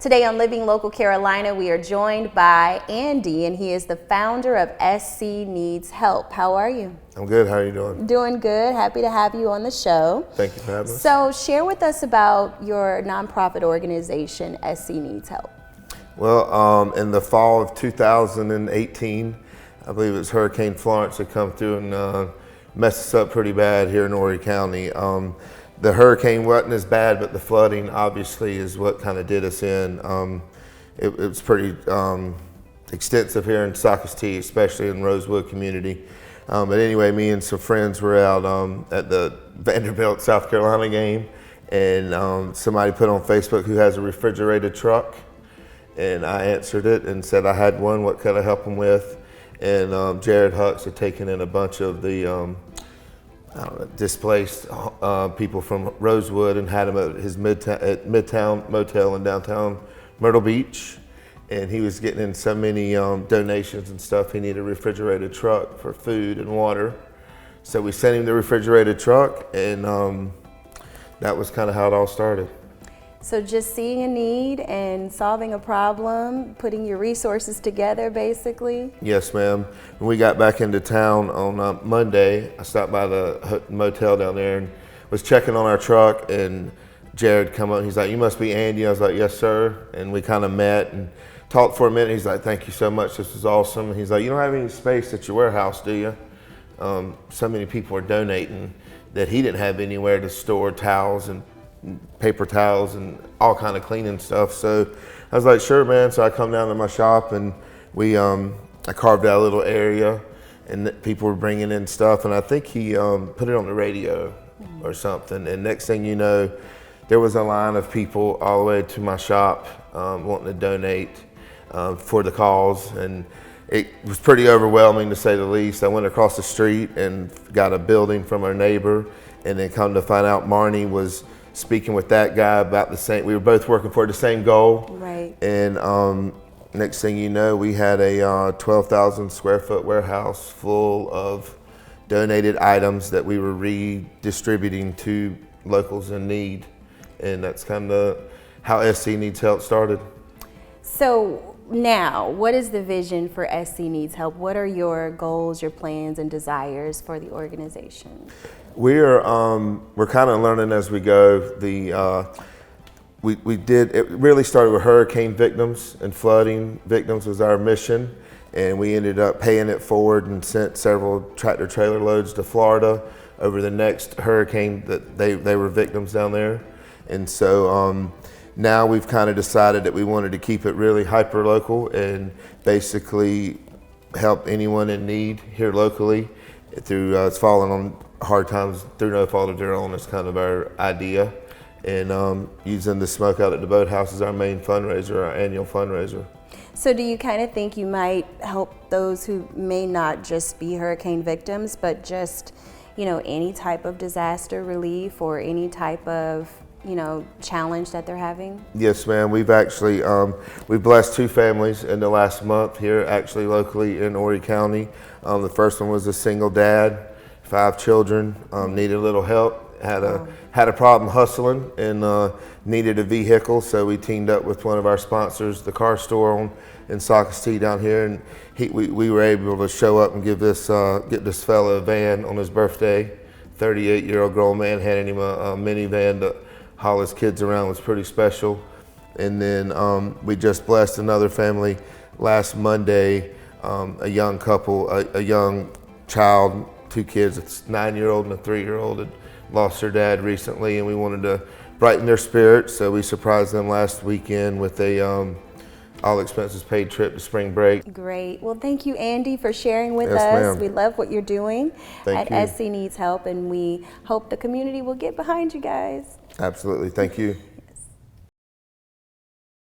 Today on Living Local Carolina, we are joined by Andy, and he is the founder of SC Needs Help. How are you? I'm good. How are you doing? Doing good. Happy to have you on the show. Thank you for having us. So share with us about your nonprofit organization, SC Needs Help. Well, in the fall of 2018, I believe it was Hurricane Florence that come through and messed us up pretty bad here in Horry County. The hurricane wasn't as bad, but the flooding obviously is what kind of did us in. It was pretty extensive here in Socastee, especially in Rosewood community. But anyway, me and some friends were out at the Vanderbilt, South Carolina game, and somebody put on Facebook who has a refrigerated truck, and I answered it and said I had one, what could I help them with? And Jared Hucks had taken in a bunch of the displaced people from Rosewood and had him at his Midtown Motel in downtown Myrtle Beach. And he was getting in so many donations and stuff, he needed a refrigerated truck for food and water. So we sent him the refrigerated truck, and that was kind of how it all started. So just seeing a need and solving a problem, putting your resources together, basically? Yes, ma'am. When we got back into town on Monday, I stopped by the motel down there and was checking on our truck, and Jared come up and he's like, "You must be Andy." I was like, "Yes, sir." And we kind of met and talked for a minute. He's like, "Thank you so much. This is awesome." And he's like, "You don't have any space at your warehouse, do you?" So many people are donating that he didn't have anywhere to store towels and paper towels and all kind of cleaning stuff. So I was like, "Sure, man." So I come down to my shop, and I carved out a little area, and people were bringing in stuff, and I think he put it on the radio or something. And next thing you know, there was a line of people all the way to my shop wanting to donate for the cause, and it was pretty overwhelming, to say the least. I went across the street and got a building from our neighbor, and then come to find out Marnie was speaking with that guy about the same. We were both working for the same goal. Right. And next thing you know, we had a 12,000 square foot warehouse full of donated items that we were redistributing to locals in need. And that's kind of how SC Needs Help started. So now, what is the vision for SC Needs Help? What are your goals, your plans, and desires for the organization? We're kind of learning as we go. It really started with hurricane victims and flooding victims was our mission, and we ended up paying it forward and sent several tractor trailer loads to Florida over the next hurricane that they were victims down there. And so now we've kind of decided that we wanted to keep it really hyper local and basically help anyone in need here locally through it's fallen on hard times through no fault of their own. Is kind of our idea, and using the smoke out at the boathouse is our main fundraiser, our annual fundraiser. So do you kind of think you might help those who may not just be hurricane victims, but just, any type of disaster relief or any type of challenge that they're having? Yes, ma'am. We've actually we've blessed two families in the last month here, actually locally in Horry County. The first one was a single dad, 5 children, needed a little help, had a problem hustling, and needed a vehicle. So we teamed up with one of our sponsors, the car store in Socastee down here, and we were able to show up and get this fella a van on his birthday. 38-year-old grown man, handing him a minivan to haul his kids around. Was pretty special. And then we just blessed another family last Monday, a young couple, a young child, 2 kids, a 9-year-old and a 3-year-old, had lost their dad recently, and we wanted to brighten their spirits, so we surprised them last weekend with a all expenses paid trip to spring break. Great. Well, thank you, Andy, for sharing with Yes, us. ma'am. We love what you're doing Thank at you. SC Needs Help, and we hope the community will get behind you guys. Absolutely. Thank you.